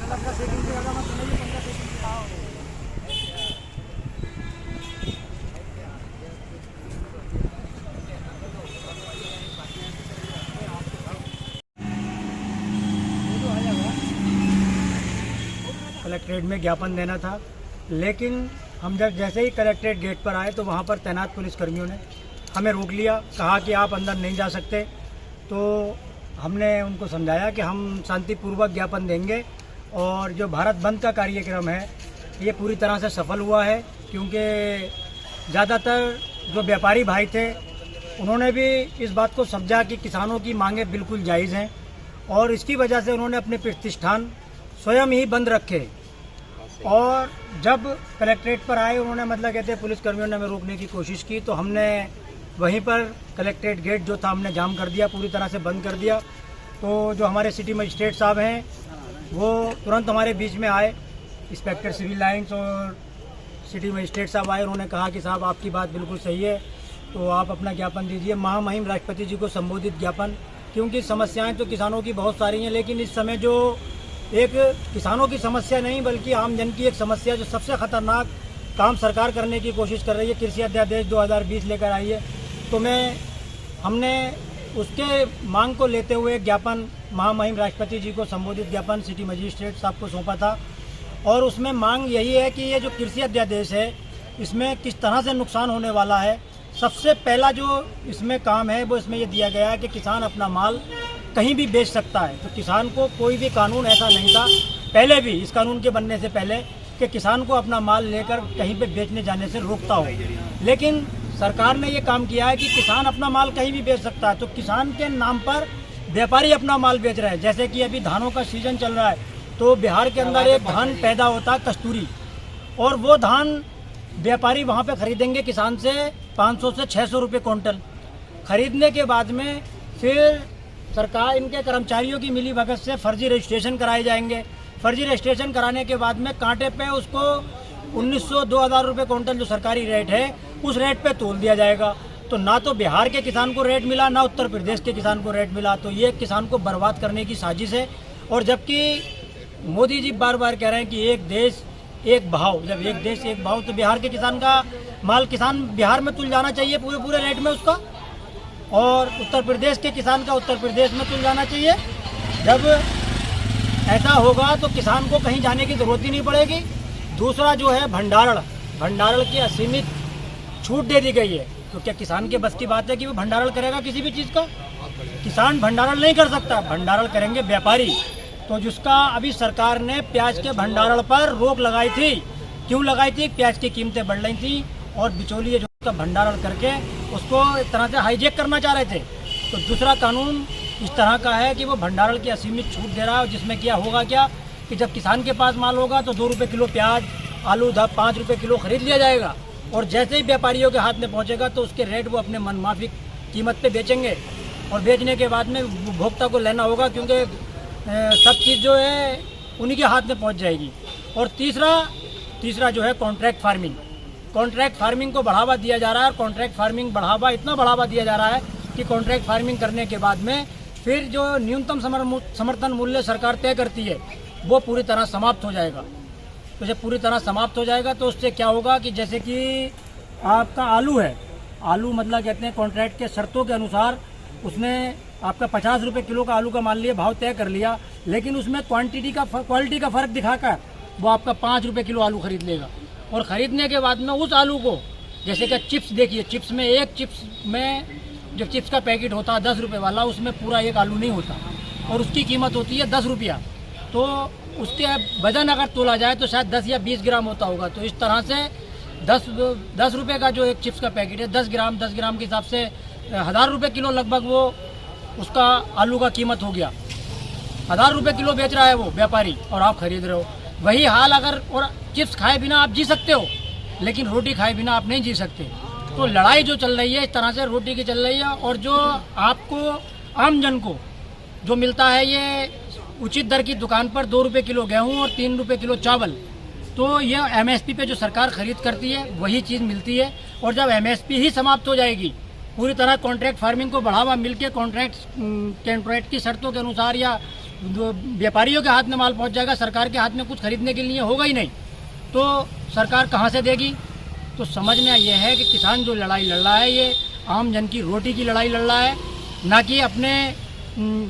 Collectorate में ज्ञापन देना था, लेकिन हम जब जैसे ही कलेक्ट्रेट गेट पर आए तो वहाँ पर तैनात पुलिसकर्मियों ने हमें रोक लिया, कहा कि आप अंदर नहीं जा सकते। तो हमने उनको समझाया कि हम शांतिपूर्वक ज्ञापन देंगे और जो भारत बंद का कार्यक्रम है ये पूरी तरह से सफल हुआ है, क्योंकि ज़्यादातर जो व्यापारी भाई थे उन्होंने भी इस बात को समझा कि किसानों की मांगें बिल्कुल जायज़ हैं और इसकी वजह से उन्होंने अपने प्रतिष्ठान स्वयं ही बंद रखे। और जब कलेक्ट्रेट पर आए उन्होंने मतलब कहते हैं पुलिसकर्मियों ने हमें रोकने की कोशिश की, तो हमने वहीं पर कलेक्ट्रेट गेट जो था हमने जाम कर दिया, पूरी तरह से बंद कर दिया। तो जो हमारे सिटी मजिस्ट्रेट साहब हैं वो तुरंत हमारे बीच में आए, इंस्पेक्टर सिविल लाइन्स और सिटी मजिस्ट्रेट साहब आए। उन्होंने कहा कि साहब आपकी बात बिल्कुल सही है, तो आप अपना ज्ञापन दीजिए, महामहिम राष्ट्रपति जी को संबोधित ज्ञापन, क्योंकि समस्याएं तो किसानों की बहुत सारी हैं, लेकिन इस समय जो एक किसानों की समस्या नहीं बल्कि आम जन की एक समस्या जो सबसे खतरनाक काम सरकार करने की कोशिश कर रही है, कृषि अध्यादेश 2020 लेकर आई है। तो हमने उसके मांग को लेते हुए ज्ञापन महामहिम राष्ट्रपति जी को संबोधित ज्ञापन सिटी मजिस्ट्रेट साहब को सौंपा था और उसमें मांग यही है कि ये जो कृषि अध्यादेश है इसमें किस तरह से नुकसान होने वाला है। सबसे पहला जो इसमें काम है वो इसमें ये दिया गया है कि किसान अपना माल कहीं भी बेच सकता है। तो किसान को कोई भी कानून ऐसा नहीं था पहले भी, इस कानून के बनने से पहले, कि किसान को अपना माल लेकर कहीं पे बेचने जाने से रोकता हो, लेकिन सरकार ने ये काम किया है कि किसान अपना माल कहीं भी बेच सकता है। तो किसान के नाम पर व्यापारी अपना माल बेच रहे हैं। जैसे कि अभी धानों का सीजन चल रहा है, तो बिहार के अंदर एक धान पैदा होता है कस्तूरी, और वो धान व्यापारी वहाँ पे खरीदेंगे किसान से 500 से 600 रुपये क्विंटल। खरीदने के बाद में फिर सरकार इनके कर्मचारियों की मिली भगत से फर्जी रजिस्ट्रेशन कराए जाएंगे। फर्जी रजिस्ट्रेशन कराने के बाद में कांटे पे उसको 1900-2000 रुपये क्विंटल जो सरकारी रेट है उस रेट पे तोल दिया जाएगा। तो ना तो बिहार के किसान को रेट मिला, ना उत्तर प्रदेश के किसान को रेट मिला। तो ये किसान को बर्बाद करने की साजिश है। और जबकि मोदी जी बार बार कह रहे हैं कि एक देश एक भाव, जब एक देश एक भाव, तो बिहार के किसान का माल किसान बिहार में तुल जाना चाहिए पूरे रेट में उसका, और उत्तर प्रदेश के किसान का उत्तर प्रदेश में तुल जाना चाहिए। जब ऐसा होगा तो किसान को कहीं जाने की ज़रूरत ही नहीं पड़ेगी। दूसरा जो है भंडारण की असीमित छूट दे दी गई है। तो क्या किसान के बस की बात है कि वो भंडारण करेगा किसी भी चीज़ का? किसान भंडारण नहीं कर सकता, भंडारण करेंगे व्यापारी। तो जिसका अभी सरकार ने प्याज के भंडारण पर रोक लगाई थी, क्यों लगाई थी? प्याज की कीमतें बढ़ रही थी और बिचौलिए जो उसका भंडारण करके उसको एक तरह से हाईजेक करना चाह रहे थे। तो दूसरा कानून इस तरह का है कि वो भंडारण की असीमित छूट दे रहा है, जिसमें क्या होगा कि जब किसान के पास माल होगा तो 2 रुपये किलो प्याज, आलू 5 रुपये किलो खरीद लिया जाएगा, और जैसे ही व्यापारियों के हाथ में पहुंचेगा तो उसके रेट वो अपने मनमाफिक कीमत पे बेचेंगे। और बेचने के बाद में उपभोक्ता को लेना होगा, क्योंकि सब चीज़ जो है उन्हीं के हाथ में पहुंच जाएगी। और तीसरा जो है कॉन्ट्रैक्ट फार्मिंग को बढ़ावा दिया जा रहा है। और कॉन्ट्रैक्ट फार्मिंग इतना बढ़ावा दिया जा रहा है कि कॉन्ट्रैक्ट फार्मिंग करने के बाद में फिर जो न्यूनतम समर्थन मूल्य सरकार तय करती है वो पूरी तरह समाप्त हो जाएगा। तो जब पूरी तरह समाप्त हो जाएगा तो उससे क्या होगा कि जैसे कि आपका आलू है, आलू मतलब कहते हैं कॉन्ट्रैक्ट के शर्तों के अनुसार उसने आपका 50 रुपये किलो का आलू का मान लिया, भाव तय कर लिया, लेकिन उसमें क्वालिटी का फ़र्क दिखाकर वो आपका 5 रुपये किलो आलू खरीद लेगा। और ख़रीदने के बाद में उस आलू को, जैसे कि चिप्स देखिए, चिप्स में एक चिप्स में जो चिप्स का पैकेट होता है 10 रुपये वाला, उसमें पूरा एक आलू नहीं होता और उसकी कीमत होती है 10 रुपया। तो उसके वजन अगर तोला जाए तो शायद 10 या 20 ग्राम होता होगा। तो इस तरह से 10 रुपये का जो एक चिप्स का पैकेट है, 10 ग्राम के हिसाब से 1000 रुपये किलो लगभग वो उसका आलू का कीमत हो गया। 1000 रुपये किलो बेच रहा है वो व्यापारी और आप खरीद रहे हो। वही हाल अगर, और चिप्स खाए बिना आप जी सकते हो, लेकिन रोटी खाए बिना आप नहीं जी सकते। तो लड़ाई जो चल रही है इस तरह से रोटी की चल रही है। और जो आपको आम जन को जो मिलता है ये उचित दर की दुकान पर 2 रुपये किलो गेहूँ और 3 रुपये किलो चावल, तो यह MSP पे जो सरकार खरीद करती है वही चीज़ मिलती है। और जब MSP ही समाप्त हो जाएगी, पूरी तरह कॉन्ट्रैक्ट फार्मिंग को बढ़ावा मिलके कॉन्ट्रैक्ट की शर्तों के अनुसार या व्यापारियों के हाथ में माल पहुंच जाएगा, सरकार के हाथ में कुछ खरीदने के लिए होगा ही नहीं, तो सरकार कहां से देगी। तो समझना यह है कि किसान जो लड़ाई लड़ रहा है ये आम जन की रोटी की लड़ाई लड़ रहा है, ना कि अपने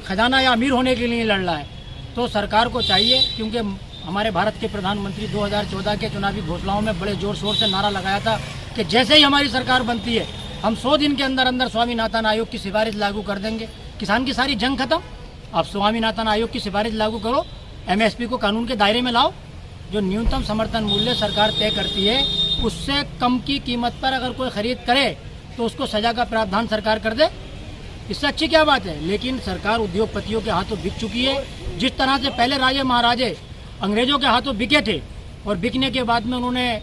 खजाना या अमीर होने के लिए लड़ रहा है। तो सरकार को चाहिए, क्योंकि हमारे भारत के प्रधानमंत्री 2014 के चुनावी घोषणाओं में बड़े जोर शोर से नारा लगाया था कि जैसे ही हमारी सरकार बनती है हम 100 दिन के अंदर अंदर स्वामीनाथन आयोग की सिफारिश लागू कर देंगे। किसान की सारी जंग खत्म, अब स्वामीनाथन आयोग की सिफारिश लागू करो, एमएसपी को कानून के दायरे में लाओ। जो न्यूनतम समर्थन मूल्य सरकार तय करती है उससे कम की कीमत पर अगर कोई खरीद करे तो उसको सजा का प्रावधान सरकार कर दे, इससे अच्छी क्या बात है। लेकिन सरकार उद्योगपतियों के हाथों बिक चुकी है। जिस तरह से पहले राजे महाराजे अंग्रेजों के हाथों बिके थे और बिकने के बाद में उन्होंने